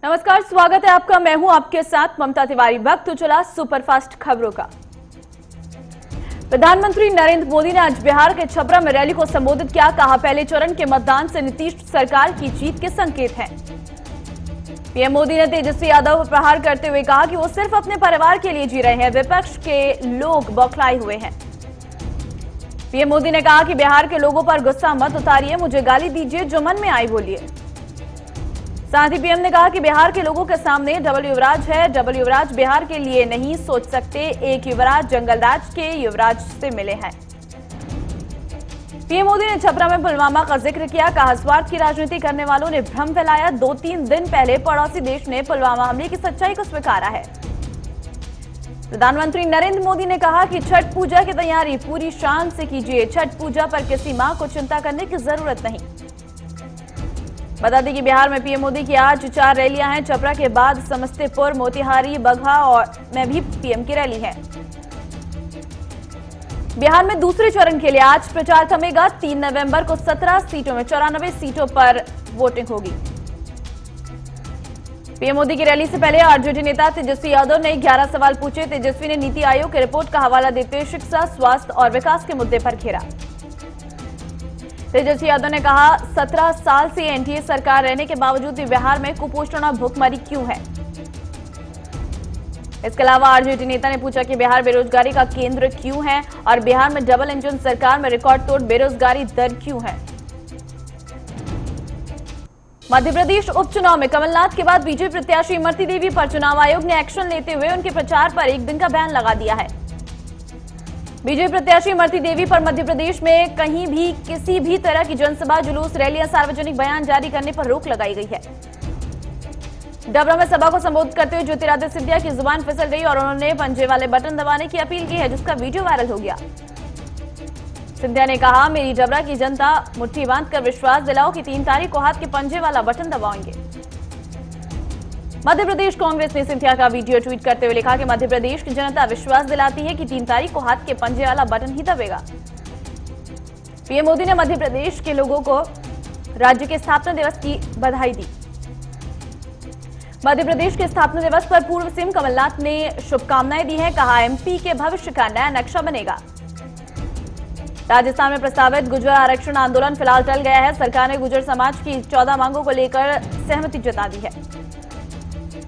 नमस्कार, स्वागत है आपका। मैं हूं आपके साथ ममता तिवारी। वक्त तो चला सुपरफास्ट खबरों का। प्रधानमंत्री नरेंद्र मोदी ने आज बिहार के छपरा में रैली को संबोधित किया। कहा, पहले चरण के मतदान से नीतीश सरकार की जीत के संकेत हैं। पीएम मोदी ने तेजस्वी यादव पर प्रहार करते हुए कहा कि वो सिर्फ अपने परिवार के लिए जी रहे हैं। विपक्ष के लोग बौखलाए हुए हैं। पीएम मोदी ने कहा कि बिहार के लोगों पर गुस्सा मत उतारिए, मुझे गाली दीजिए, जो मन में आई बोलिए। साथ ही पीएम ने कहा कि बिहार के लोगों के सामने डबल युवराज है। डबल युवराज बिहार के लिए नहीं सोच सकते। एक युवराज जंगलराज के युवराज से मिले हैं। पीएम मोदी ने छपरा में पुलवामा का जिक्र किया। कहा, स्वार्थ की राजनीति करने वालों ने भ्रम फैलाया। 2-3 दिन पहले पड़ोसी देश ने पुलवामा हमले की सच्चाई को स्वीकारा है। प्रधानमंत्री नरेंद्र मोदी ने कहा कि छठ पूजा की तैयारी पूरी शान से कीजिए। छठ पूजा पर किसी मां को चिंता करने की जरूरत नहीं। बता दें कि बिहार में पीएम मोदी की आज 4 रैलियां हैं। छपरा के बाद समस्तीपुर, मोतिहारी, बगहा और में भी पीएम की रैली है। बिहार में दूसरे चरण के लिए आज प्रचार थमेगा। 3 नवंबर को 17 सीटों में 94 सीटों पर वोटिंग होगी। पीएम मोदी की रैली से पहले आरजेडी नेता तेजस्वी यादव ने 11 सवाल पूछे। तेजस्वी ने नीति आयोग की रिपोर्ट का हवाला देते हुए शिक्षा, स्वास्थ्य और विकास के मुद्दे पर घेरा। तेजस्वी यादव ने कहा, 17 साल से एनडीए सरकार रहने के बावजूद भी बिहार में कुपोषण और भूखमरी क्यों है। इसके अलावा आरजेडी नेता ने पूछा कि बिहार बेरोजगारी का केंद्र क्यों है और बिहार में डबल इंजन सरकार में रिकॉर्ड तोड़ बेरोजगारी दर क्यों है। मध्य प्रदेश उपचुनाव में कमलनाथ के बाद बीजेपी प्रत्याशी इमरती देवी पर चुनाव आयोग ने एक्शन लेते हुए उनके प्रचार पर 1 दिन का बैन लगा दिया है। बीजेपी प्रत्याशी इमरती देवी पर मध्य प्रदेश में कहीं भी किसी भी तरह की जनसभा, जुलूस, रैली या सार्वजनिक बयान जारी करने पर रोक लगाई गई है। डबरा में सभा को संबोधित करते हुए ज्योतिरादित्य सिंधिया की जुबान फिसल गई और उन्होंने पंजे वाले बटन दबाने की अपील की है, जिसका वीडियो वायरल हो गया। सिंधिया ने कहा, मेरी डबरा की जनता मुट्ठी बांधकर विश्वास दिलाओ कि 3 तारीख को हाथ के पंजे वाला बटन दबाएंगे। मध्य प्रदेश कांग्रेस ने सिंधिया का वीडियो ट्वीट करते हुए लिखा कि मध्य प्रदेश की जनता विश्वास दिलाती है कि 3 तारीख को हाथ के पंजे वाला बटन ही दबेगा। पीएम मोदी ने मध्य प्रदेश के लोगों को राज्य के स्थापना दिवस की बधाई दी। मध्य प्रदेश के स्थापना दिवस पर पूर्व सीएम कमलनाथ ने शुभकामनाएं दी हैं। कहा, एमपी के भविष्य का नया नक्शा बनेगा। राजस्थान में प्रस्तावित गुर्जर आरक्षण आंदोलन फिलहाल टल गया है। सरकार ने गुर्जर समाज की 14 मांगों को लेकर सहमति जता दी है।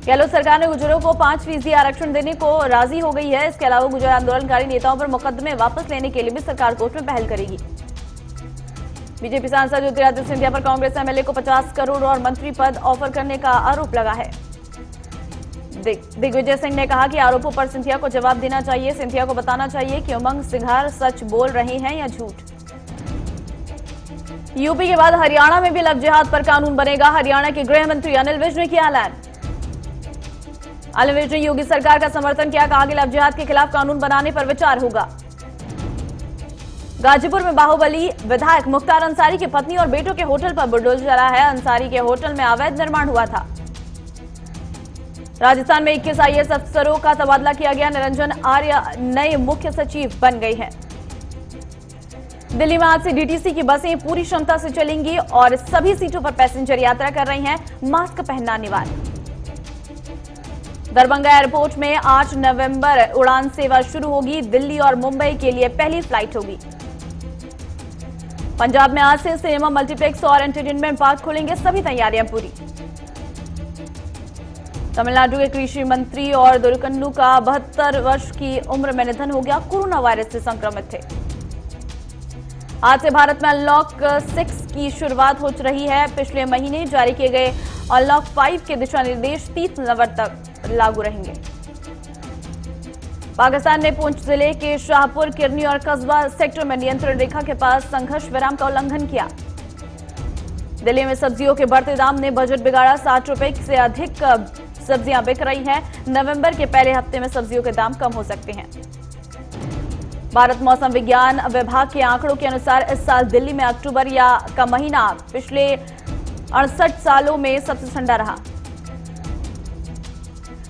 गहलोत सरकार ने गुर्जरों को 5% आरक्षण देने को राजी हो गई है। इसके अलावा गुर्जर आंदोलनकारी नेताओं पर मुकदमे वापस लेने के लिए भी सरकार कोर्ट में पहल करेगी। बीजेपी सांसद ज्योतिरादित्य सिंधिया पर कांग्रेस एमएलए को 50 करोड़ और मंत्री पद ऑफर करने का आरोप लगा है। दिग्विजय सिंह ने कहा कि आरोपों पर सिंधिया को जवाब देना चाहिए। सिंधिया को बताना चाहिए कि उमंग सिंघार सच बोल रहे हैं या झूठ। यूपी के बाद हरियाणा में भी लव जिहाद पर कानून बनेगा। हरियाणा के गृह मंत्री अनिल विज ने किया ऐलान। अनिल विज ने योगी सरकार का समर्थन किया। कहा कि लव जिहाद के खिलाफ कानून बनाने पर विचार होगा। गाजीपुर में बाहुबली विधायक मुख्तार अंसारी की पत्नी और बेटों के होटल पर बुलडोजर चला है। अंसारी के होटल में अवैध निर्माण हुआ था। राजस्थान में 21 आईएएस अफसरों का तबादला किया गया। निरंजन आर्य नए मुख्य सचिव बन गई हैं। दिल्ली में आज से डीटीसी की बसें पूरी क्षमता से चलेंगी और सभी सीटों पर पैसेंजर यात्रा कर रही हैं। मास्क पहनना अनिवार्य। दरभंगा एयरपोर्ट में 8 नवंबर उड़ान सेवा शुरू होगी। दिल्ली और मुंबई के लिए पहली फ्लाइट होगी। पंजाब में आज से सिनेमा, मल्टीप्लेक्स और एंटरटेनमेंट पार्क खुलेंगे। सभी तैयारियां पूरी। तमिलनाडु के कृषि मंत्री और दुरकन्नू का 72 वर्ष की उम्र में निधन हो गया। कोरोना वायरस से संक्रमित थे। आज से भारत में अनलॉक 6 की शुरुआत हो रही है। पिछले महीने जारी किए गए अनलॉक 5 के दिशा निर्देश 30 नवंबर तक लागू रहेंगे। पाकिस्तान ने पुंछ जिले के शाहपुर, किरनी और कस्बा सेक्टर में नियंत्रण रेखा के पास संघर्ष विराम का उल्लंघन किया। दिल्ली में सब्जियों के बढ़ते दाम ने बजट बिगाड़ा। 60 रुपए से अधिक सब्जियां बिक रही हैं। नवंबर के पहले हफ्ते में सब्जियों के दाम कम हो सकते हैं। भारत मौसम विज्ञान विभाग के आंकड़ों के अनुसार इस साल दिल्ली में अक्टूबर का महीना पिछले 68 सालों में सबसे ठंडा रहा।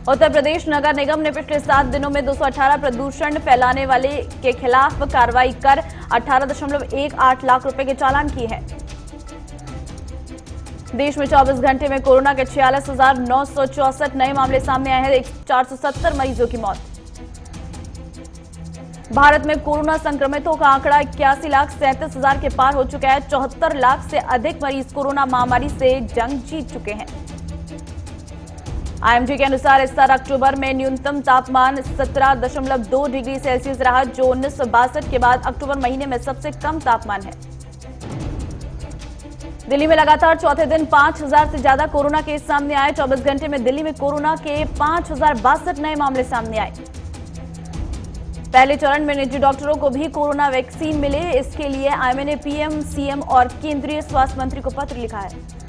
उत्तर प्रदेश नगर निगम ने पिछले 7 दिनों में 218 प्रदूषण फैलाने वाले के खिलाफ कार्रवाई कर 18.18 लाख रुपए के चालान किए हैं। देश में 24 घंटे में कोरोना के 46,964 नए मामले सामने आए हैं। 470 मरीजों की मौत। भारत में कोरोना संक्रमितों का आंकड़ा 81,37,000 के पार हो चुका है। 74 लाख से अधिक मरीज कोरोना महामारी से जंग जीत चुके हैं। आईएमडी के अनुसार इस साल अक्टूबर में न्यूनतम तापमान 17.2 डिग्री सेल्सियस रहा, जो 1962 के बाद अक्टूबर महीने में सबसे कम तापमान है। दिल्ली में लगातार चौथे दिन 5,000 से ज्यादा कोरोना केस सामने आए। 24 घंटे में दिल्ली में कोरोना के 5,062 नए मामले सामने आए। पहले चरण में निजी डॉक्टरों को भी कोरोना वैक्सीन मिले, इसके लिए आईएमए ने पीएम, सीएम और केंद्रीय स्वास्थ्य मंत्री को पत्र लिखा है।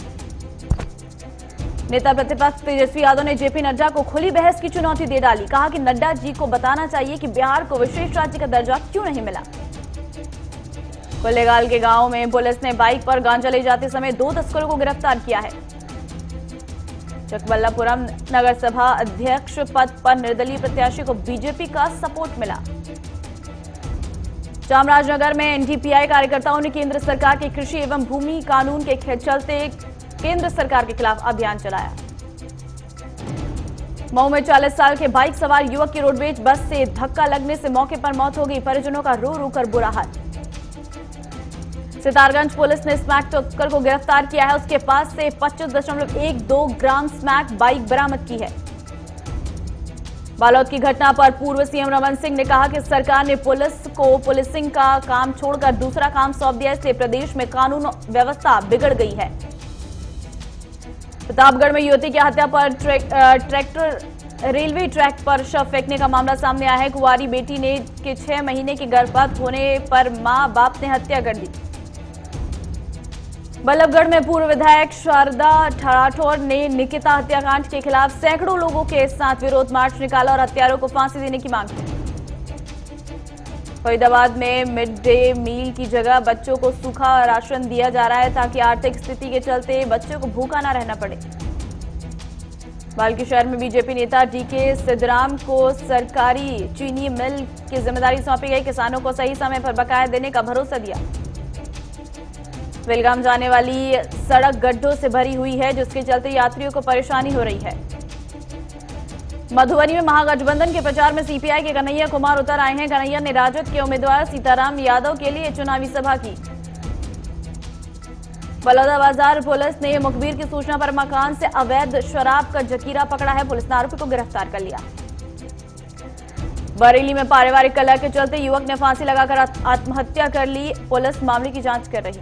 नेता प्रतिपक्ष तेजस्वी यादव ने जेपी नड्डा को खुली बहस की चुनौती दे डाली। कहा कि नड्डा जी को बताना चाहिए कि बिहार को विशेष राज्य का दर्जा क्यों नहीं मिला। कोलेगाल के गांव में पुलिस ने बाइक पर गांजा ले जाते समय 2 तस्करों को गिरफ्तार किया है। चकबल्लापुरम नगर सभा अध्यक्ष पद पर निर्दलीय प्रत्याशी को बीजेपी का सपोर्ट मिला। चामराजनगर में एनडीपीआई कार्यकर्ताओं ने केंद्र सरकार के कृषि एवं भूमि कानून के चलते केंद्र सरकार के खिलाफ अभियान चलाया। मऊ में 40 साल के बाइक सवार युवक की रोडवेज बस से धक्का लगने से मौके पर मौत हो गई। परिजनों का रो रो कर बुरा हाल। सितारगंज पुलिस ने स्मैक तस्कर को गिरफ्तार किया है। उसके पास से 25.12 ग्राम स्मैक बाइक बरामद की है। बालोद की घटना पर पूर्व सीएम रमन सिंह ने कहा कि सरकार ने पुलिस को पुलिसिंग का काम छोड़कर दूसरा काम सौंप दिया, इसलिए प्रदेश में कानून व्यवस्था बिगड़ गई है। प्रतापगढ़ में युवती की हत्या पर ट्रैक्टर रेलवे ट्रैक पर शव फेंकने का मामला सामने आया है। कुंवारी बेटी ने के 6 महीने की गर्भवती होने पर मां बाप ने हत्या कर दी। बल्लभगढ़ में पूर्व विधायक शारदा राठौर ने निकिता हत्याकांड के खिलाफ सैकड़ों लोगों के साथ विरोध मार्च निकाला और हत्यारों को फांसी देने की मांग की। फरीदाबाद में मिड डे मील की जगह बच्चों को सूखा राशन दिया जा रहा है, ताकि आर्थिक स्थिति के चलते बच्चों को भूखा न रहना पड़े। बाल्की शहर में बीजेपी नेता डीके सिद्धराम को सरकारी चीनी मिल की जिम्मेदारी सौंपी गई। किसानों को सही समय पर बकाया देने का भरोसा दिया। बेलगाम जाने वाली सड़क गड्ढों से भरी हुई है, जिसके चलते यात्रियों को परेशानी हो रही है। मधुबनी में महागठबंधन के प्रचार में सीपीआई के कन्हैया कुमार उतर आए हैं। कन्हैया ने राजद के उम्मीदवार सीताराम यादव के लिए चुनावी सभा की। बलौदाबाजार पुलिस ने मुखबिर की सूचना पर मकान से अवैध शराब का जखीरा पकड़ा है। पुलिस ने आरोपी को गिरफ्तार कर लिया। बरेली में पारिवारिक कलह के चलते युवक ने फांसी लगाकर आत्महत्या कर ली। पुलिस मामले की जांच कर रही।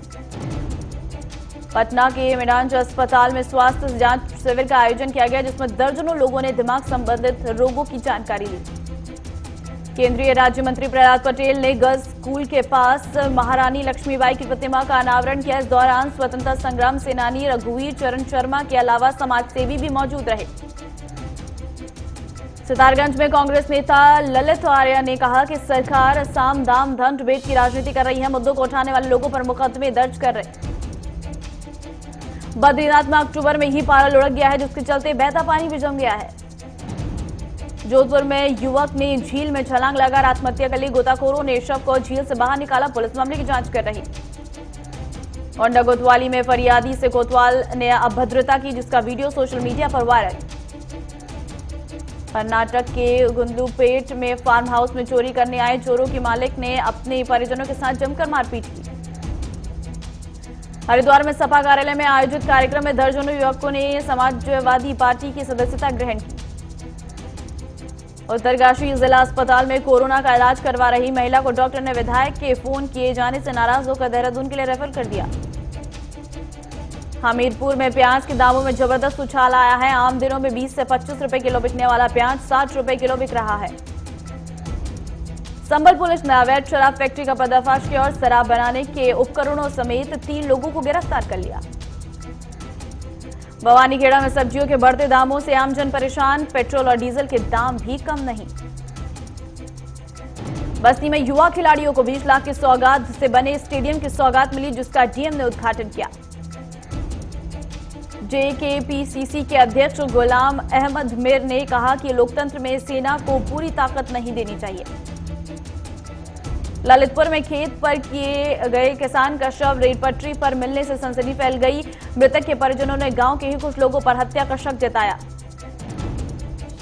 पटना के मेडांज अस्पताल में स्वास्थ्य जांच शिविर का आयोजन किया गया, जिसमें दर्जनों लोगों ने दिमाग संबंधित रोगों की जानकारी ली। केंद्रीय राज्य मंत्री प्रहलाद पटेल ने गर्ल्स स्कूल के पास महारानी लक्ष्मीबाई की प्रतिमा का अनावरण किया। इस दौरान स्वतंत्रता संग्राम सेनानी रघुवीर चरण शर्मा के अलावा समाजसेवी भी मौजूद रहे। सितारगंज में कांग्रेस नेता ललित आर्य ने कहा कि सरकार साम दाम दंड भेद की राजनीति कर रही है। मुद्दों को उठाने वाले लोगों पर मुकदमे दर्ज कर रहे। बद्रीनाथ में अक्टूबर में ही पारा लुढ़क गया है, जिसके चलते बहता पानी भी जम गया है। जोधपुर में युवक ने झील में छलांग लगाकर आत्महत्या कर ली। गोताखोरों ने शव को झील से बाहर निकाला। पुलिस मामले की जांच कर रही। औंढा कोतवाली में फरियादी से कोतवाल ने अभद्रता की, जिसका वीडियो सोशल मीडिया पर वायरल। कर्नाटक के गुंडलुपेट में फार्म हाउस में चोरी करने आए चोरों की मालिक ने अपने परिजनों के साथ जमकर मारपीट की। हरिद्वार में सपा कार्यालय में आयोजित कार्यक्रम में दर्जनों युवकों ने समाजवादी पार्टी की सदस्यता ग्रहण की। उत्तरकाशी जिला अस्पताल में कोरोना का इलाज करवा रही महिला को डॉक्टर ने विधायक के फोन किए जाने से नाराज होकर देहरादून के लिए रेफर कर दिया। हमीरपुर में प्याज के दामों में जबरदस्त उछाल आया है। आम दिनों में 20 से 25 रुपए किलो बिकने वाला प्याज 60 रुपए किलो बिक रहा है। संभल पुलिस ने अवैध शराब फैक्ट्री का पर्दाफाश किया और शराब बनाने के उपकरणों समेत 3 लोगों को गिरफ्तार कर लिया। भवानीखेड़ा में सब्जियों के बढ़ते दामों से आमजन परेशान। पेट्रोल और डीजल के दाम भी कम नहीं। बस्ती में युवा खिलाड़ियों को 20 लाख की सौगात से बने स्टेडियम की सौगात मिली, जिसका डीएम ने उद्घाटन किया। जेकेपीसीसी के अध्यक्ष गुलाम अहमद मीर ने कहा कि लोकतंत्र में सेना को पूरी ताकत नहीं देनी चाहिए। ललितपुर में खेत पर किए गए किसान का शव रेल पटरी पर मिलने से सनसनी फैल गई। मृतक के परिजनों ने गांव के ही कुछ लोगों पर हत्या का शक जताया।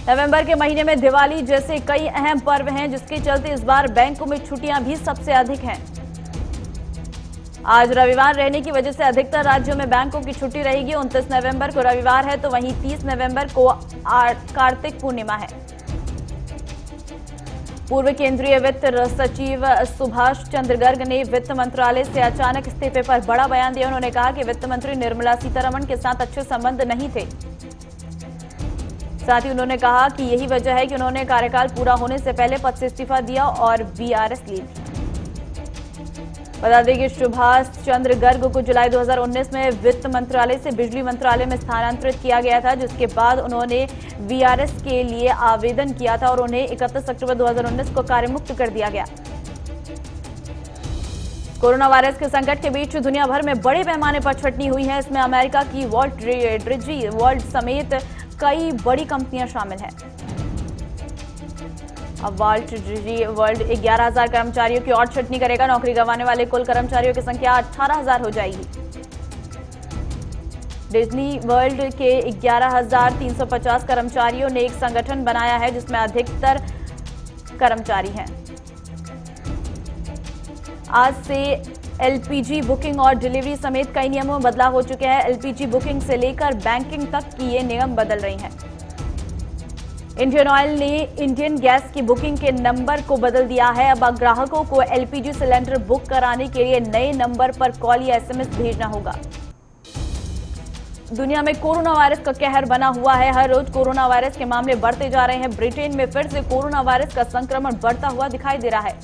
नवंबर के महीने में दिवाली जैसे कई अहम पर्व हैं, जिसके चलते इस बार बैंकों में छुट्टियां भी सबसे अधिक हैं। आज रविवार रहने की वजह से अधिकतर राज्यों में बैंकों की छुट्टी रहेगी। 29 नवंबर को रविवार है, तो वहीं 30 नवंबर को कार्तिक पूर्णिमा है। पूर्व केंद्रीय वित्त सचिव सुभाष चंद्र गर्ग ने वित्त मंत्रालय से अचानक इस्तीफे पर बड़ा बयान दिया। उन्होंने कहा कि वित्त मंत्री निर्मला सीतारमण के साथ अच्छे संबंध नहीं थे। साथ ही उन्होंने कहा कि यही वजह है कि उन्होंने कार्यकाल पूरा होने से पहले पद से इस्तीफा दिया और वीआरएस ली थी। बता दें कि सुभाष चंद्र गर्ग को जुलाई 2019 में वित्त मंत्रालय से बिजली मंत्रालय में स्थानांतरित किया गया था, जिसके बाद उन्होंने वीआरएस के लिए आवेदन किया था और उन्हें 31 अक्टूबर 2019 को कार्यमुक्त कर दिया गया। कोरोना वायरस के संकट के बीच दुनिया भर में बड़े पैमाने पर छंटनी हुई है। इसमें अमेरिका की वॉल्ट डिज्नी वर्ल्ड समेत कई बड़ी कंपनियां शामिल हैं। अब वॉल्ट डिज्नी वर्ल्ड 11,000 कर्मचारियों की और छंटनी करेगा। नौकरी गंवाने वाले कुल कर्मचारियों की संख्या 18,000 हो जाएगी। डिज्नी वर्ल्ड के 11,350 कर्मचारियों ने एक संगठन बनाया है, जिसमें अधिकतर कर्मचारी हैं। आज से एलपीजी बुकिंग और डिलीवरी समेत कई नियमों में बदलाव हो चुके हैं। एलपीजी बुकिंग से लेकर बैंकिंग तक की ये नियम बदल रही हैं। इंडियन ऑयल ने इंडियन गैस की बुकिंग के नंबर को बदल दिया है। अब ग्राहकों को एलपीजी सिलेंडर बुक कराने के लिए नए नंबर पर कॉल या एसएमएस भेजना होगा। दुनिया में कोरोना वायरस का कहर बना हुआ है। हर रोज कोरोना वायरस के मामले बढ़ते जा रहे हैं। ब्रिटेन में फिर से कोरोना वायरस का संक्रमण बढ़ता हुआ दिखाई दे रहा है।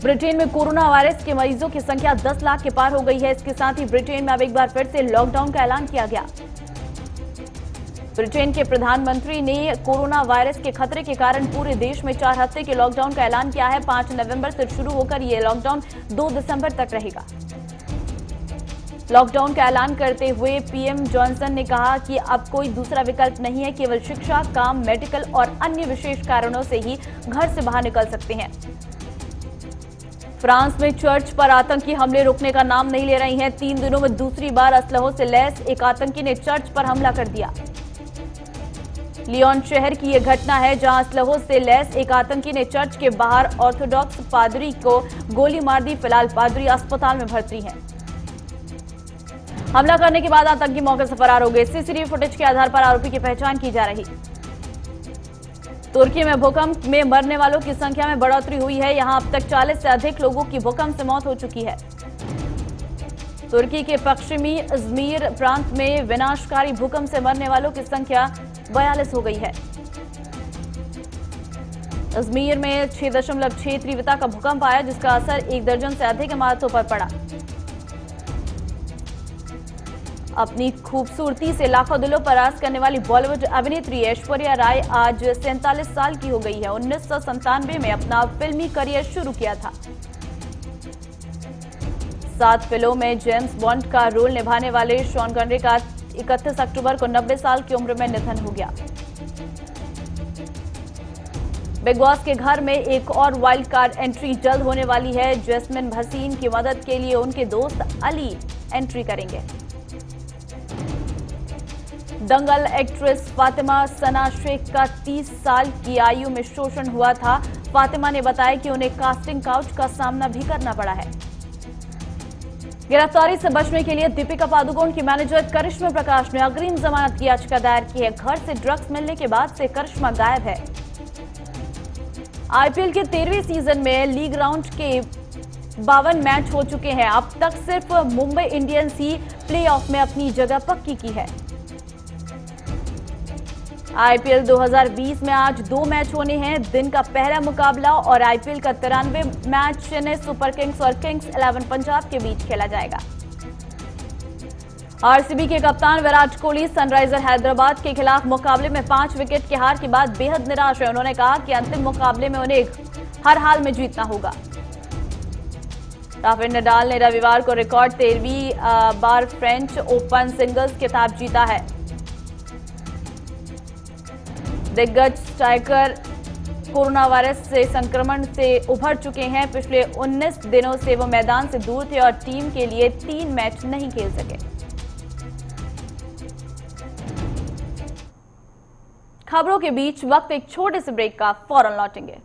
ब्रिटेन में कोरोना वायरस के मरीजों की संख्या 10 लाख के पार हो गई है। इसके साथ ही ब्रिटेन में अब एक बार फिर से लॉकडाउन का ऐलान किया गया। ब्रिटेन के प्रधानमंत्री ने कोरोना वायरस के खतरे के कारण पूरे देश में 4 हफ्ते के लॉकडाउन का ऐलान किया है। 5 नवंबर से शुरू होकर यह लॉकडाउन 2 दिसंबर तक रहेगा। लॉकडाउन का ऐलान करते हुए पीएम जॉनसन ने कहा कि अब कोई दूसरा विकल्प नहीं है, केवल शिक्षा, काम, मेडिकल और अन्य विशेष कारणों से ही घर से बाहर निकल सकते हैं। फ्रांस में चर्च पर आतंकी हमले रुकने का नाम नहीं ले रही हैं। 3 दिनों में दूसरी बार असलहों से लैस एक आतंकी ने चर्च पर हमला कर दिया। लियोन शहर की यह घटना है, जहां असलहों से लैस एक आतंकी ने चर्च के बाहर ऑर्थोडॉक्स पादरी को गोली मार दी। फिलहाल पादरी अस्पताल में भर्ती है। हमला करने के बाद आतंकी मौके से फरार हो गए। सीसीटीवी फुटेज के आधार पर आरोपी की पहचान की जा रही। तुर्की में भूकंप में मरने वालों की संख्या में बढ़ोतरी हुई है। यहां अब तक 40 से अधिक लोगों की भूकंप से मौत हो चुकी है। तुर्की के पश्चिमी इज़्मीर प्रांत में विनाशकारी भूकंप से मरने वालों की संख्या 42 हो गई है। इज़्मीर में 6.6 तीव्रता का भूकंप आया, जिसका असर 1 दर्जन से अधिक इमारतों पर पड़ा। अपनी खूबसूरती से लाखों दिलों पर राज करने वाली बॉलीवुड अभिनेत्री ऐश्वर्या राय आज 47 साल की हो गई है। 1997 में अपना फिल्मी करियर शुरू किया था। 7 फिल्मों में जेम्स बॉन्ड का रोल निभाने वाले शॉन कॉनरी का 31 अक्टूबर को 90 साल की उम्र में निधन हो गया। बिग बॉस के घर में एक और वाइल्ड कार्ड एंट्री जल्द होने वाली है। जैस्मिन भसीन की मदद के लिए उनके दोस्त अली एंट्री करेंगे। दंगल एक्ट्रेस फातिमा सना शेख का 30 साल की आयु में शोषण हुआ था। फातिमा ने बताया कि उन्हें कास्टिंग काउच का सामना भी करना पड़ा है। गिरफ्तारी से बचने के लिए दीपिका पादुकोण की मैनेजर करिश्मा प्रकाश ने अग्रिम जमानत की याचिका दायर की है। घर से ड्रग्स मिलने के बाद से करिश्मा गायब है। आईपीएल के 13वें सीजन में लीग राउंड के 52 मैच हो चुके हैं। अब तक सिर्फ मुंबई इंडियंस ही प्लेऑफ में अपनी जगह पक्की की है। आईपीएल 2020 में आज 2 मैच होने हैं। दिन का पहला मुकाबला और आईपीएल का 93 मैच चेन्नई सुपर किंग्स और किंग्स 11 पंजाब के बीच खेला जाएगा। आरसीबी के कप्तान विराट कोहली सनराइजर हैदराबाद के खिलाफ मुकाबले में 5 विकेट की हार के बाद बेहद निराश है। उन्होंने कहा कि अंतिम मुकाबले में उन्हें हर हाल में जीतना होगा। राफेल नडाल ने रविवार को रिकॉर्ड 13वीं बार फ्रेंच ओपन सिंगल्स खिताब जीता है। दिग्गज स्ट्राइकर कोरोना वायरस से संक्रमण से उभर चुके हैं। पिछले 19 दिनों से वो मैदान से दूर थे और टीम के लिए 3 मैच नहीं खेल सके। खबरों के बीच वक्त एक छोटे से ब्रेक का, फौरन लौटेंगे।